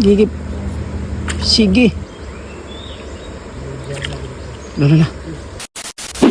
Gigip. Sige. Lala.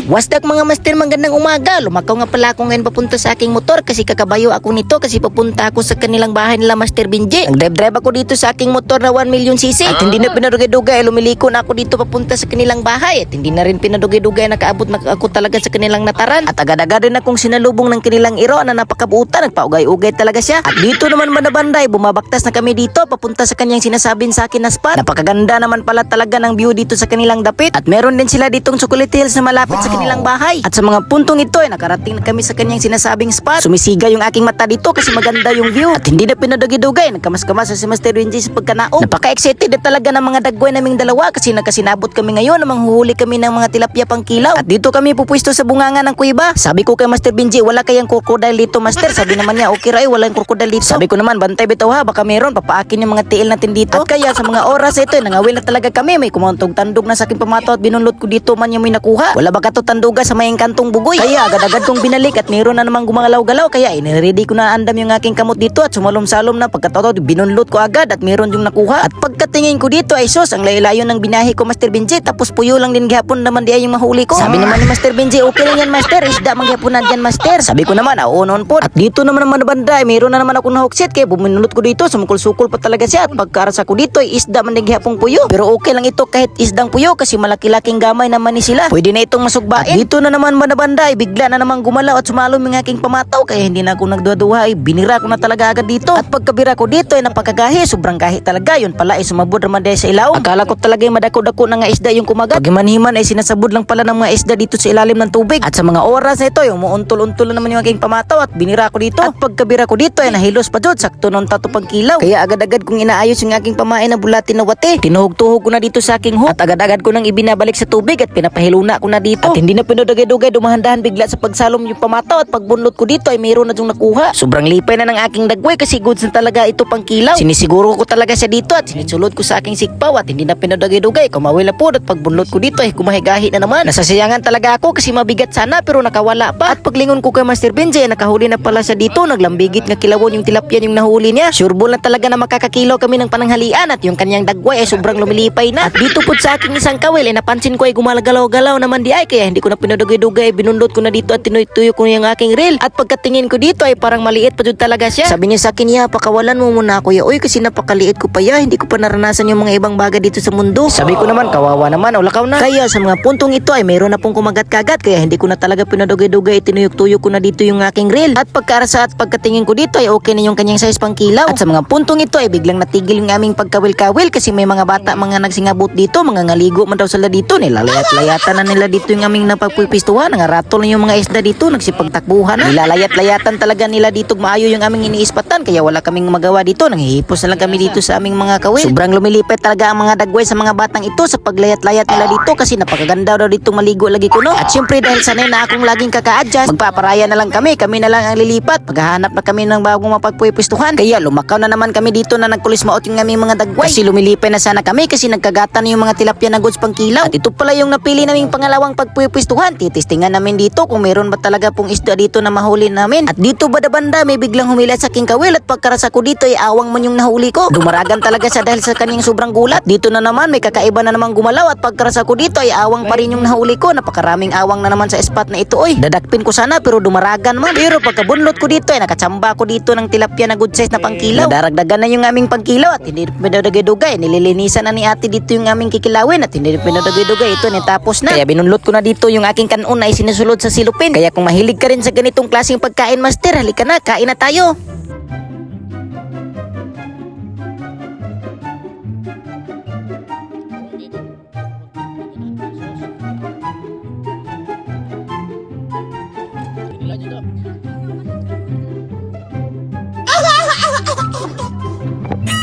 Wasdak mga master, magandang umaga. Lumakaw nga pala ako ngayon papunta sa aking motor kasi kakabayo ako nito kasi papunta ako sa kanilang bahay nila Master Benji. Nag-drive ako dito sa aking motor na 1 million cc at hindi na pinadugay-dugay, lumiliko na ako dito papunta sa kanilang bahay at hindi na rin pinadugay-dugay, nakaabot na ako talaga sa kanilang nataran at agad-agad rin akong sinalubong ng kanilang iro na napakabuutan, nagpaugay-ugay talaga siya. At dito naman manabanday, bumabaktas na kami dito papunta sa kanyang sinasabing sa akin na spot. Napakaganda naman pala talaga ng view dito sa kanilang dapit at meron din sila ditong Chocolate Hills na malapit sa kanilang bahay. At sa mga puntong ito ay nakarating na kami sa kanyang sinasabing spot. Sumisiga yung aking mata dito kasi maganda yung view at hindi na pinadugay-dugay, nagkamas-kamas sa si Master Benji sa pagkanaog. Napaka-excited na talaga ng mga dagway naming dalawa kasi nagkasinabot kami ngayon na manghuhuli kami ng mga tilapia pang kilaw at dito kami pupwesto sa bunganga ng kuiba. Sabi ko kay Master Benji, wala kayang crocodile dito Master. Sabi naman niya, okay ray, wala yung crocodile dito. Sabi ko naman, bantay bitaw ha, baka meron, papaakin yung mga tiil natin dito. At kaya sa mga oras ito, nangawil na talaga kami. May kumantog tandog na sa aking pamato at binunlot ko dito man yung may nakuha. Wala ba kato tanduga sa may kantong bugoy? Kaya agad-agad kong binalik at meron na namang gumagalaw-galaw. Kaya iniready ko na andam yung aking kamot dito at sumalom-salom na. Pagkatapos binunlot ko agad at meron yung nakuha. At pagkatingin ko dito ay sos, ang layo-layo ng binahe ko Master Benji. Tapos puyo lang din gihapon naman di ay yung mahuli ko. Sabi naman ni Master Benji, okay lang yan Master, isda manghihaponan dyan Master. Sabi ko naman, on po. At dito naman banda, meron na naman ako nahuksit. Kaya buminulot ko dito, sumukol-sukol pa talaga siya. At pagkarasa ko dito ay isda man din gihapong puyo. Pero okay lang ito kahit isdang puyo kasi malaki-laking gamay naman ni sila. Pwede na itong masugbain. At dito na naman banda, ay bigla na namang gumalaw at sumalom yung aking pamataw. Kaya hindi na ako nagduwa-duwa, ay binira ko na talaga agad dito. At pagkabira ko dito ay napakagahi, sobrang gahi talaga. Yun pala ay sumabod naman dahil sa ilaw. Akala ko talaga ay madako-dako na nga isda yung kumagat. Pag-himan-himan ay sinasabod lang pala ng mga isda dito sa ilalim ng tubig. At sa mga oras na ito, yung umuuntol-untol na naman yung aking pamataw at binira ko dito. At pagkabira ko dito ay nahilos pa dyan, sakto nung tato pang kilaw. Kaya agad-agad kong inaayos yung aking pamain na bulatin na wate. Tinuhog-tuhog ko na dito sa aking hook at agad-agad ko nang ibinabalik sa tubig at pinapahiluna ko na dito. At hindi na pinudugay-dugay, dumahan-dahan bigla sa pagsalom yung pamataw at pagbunlot ko dito ay mayroon na yung nakuha. Sobrang lipay na ng aking dagway kasi goods na talaga ito pang kilaw. Sinisiguro ko talaga siya dito at sinisulot ko sa aking sikpaw at hindi na pinudugay-dugay. Kumawil na po at pagbunlot ko dito ay kumahigahi na naman. Nasasayangan talaga ako kasi mabigat sana pero nakawala pa. At paglingon ko kay Master Benji ay nakahuli na pala siya dito. Naglambigit nga kilawon yung tilapia yung nahuli niya. Sureball na talaga na makakakilaw kami ng pananghalian at yung kanyang dagway ay sobrang lumilipay na. At dito po sa aking isang kawil ay napansin ko ay gumalagalaw-galaw naman di ay kaya hindi ko na pinudugay-dugay. Binundot ko na dito at tinutuyo ko yung aking reel. At pagkatingin ko dito ay parang maliit pa dyan talaga siya. Sabi niya sa akin, ya, pakawalan mo muna ako ya. Uy, kasi napakaliit ko pa ya. Hindi ko pa naranasan yung mga ibang bagay dito sa mundo. Sabi ko naman, kawawa naman, ulakaw na. Kaya sa mga puntong ito ay mayroon na pong kumagat-kagat. Kaya hindi ko na talaga pinadugay-dugay. Tinuyok-tuyok ko na dito yung aking reel. At pagkarasa at pagkatingin ko dito ay okay na yung kanyang size pang kilaw. At sa mga puntong ito ay biglang natigil yung aming pagkawil-kawil kasi may mga bata, mga nagsingabot dito, mga ngaligo man daw sila dito. Nilalayat-layatan na nila dito yung aming napagpupistuhan. Nangaratol na yung mga isda dito, nagsipagtakbuhan na. Nilalayat-layatan talaga nila dito maayo yung aming iniispatan kaya wala kaming magawa dito. Nanghihipos na lang kami dito sa aming mga kawil. Sobrang lumilipit talaga ang mga dagway sa mga batang ito sa paglayat-layat nila dito kasi napakaganda daw dito maligo lagi ko no. At syempre dahil sanay na akong laging kaka-adjust, magpaparaya na lang kami na lang ang lilipat. Paghahanap na kami ng bagong mapagpupistuhan. Kaya lumakaw na naman kami dito na nagkulis maot yung aming mga dagway. Kasi lumilipay na sana kami kasi nagkagatan yung mga tilapia na goods pang kilaw. At ito pala yung napili naming pangalawang pagpupistuhan. Titistingan namin dito kung meron ba talaga pong isda dito na mahuli namin. At dito banda may biglang humilat sa aking kawil at pagkarasa ko dito ay awang man yung nahuli ko. Dumaragan talaga siya dahil sa kanyang sobrang gulat. Dito na naman may kakaiba na namang gumalaw at pagkarasa ko dito ay awang pa rin yung nahuli ko. Napakaraming awang na naman sa spot na ito oy. Dadakpin ko sana pero dumaragan man. Pero pagkabunlot ko dito ay nakatsamba ko dito ng tilapia na good size na pangkilaw. Nadaragdagan na yung aming pangkilaw at hindi pinadugay-dugay. Nililinisan na ni ate dito yung aming kikilawin at hindi pinadugay-dugay. Ito tapos na. Kaya binunlot ko na dito yung aking kanon na isinusulod sa silupin. Kaya kung mahilig ka rin sa ganitong klaseng pagkain Master, halika na, kain na tayo.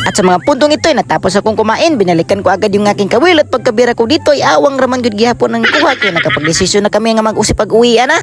At sa mga puntong ito ay natapos akong kumain, binalikan ko agad yung aking kawil at pagkabira ko dito ay awang raman gud gihapon ng kuha kaya nakapagdesisyon na kami nga mag-usip pag-uwi na.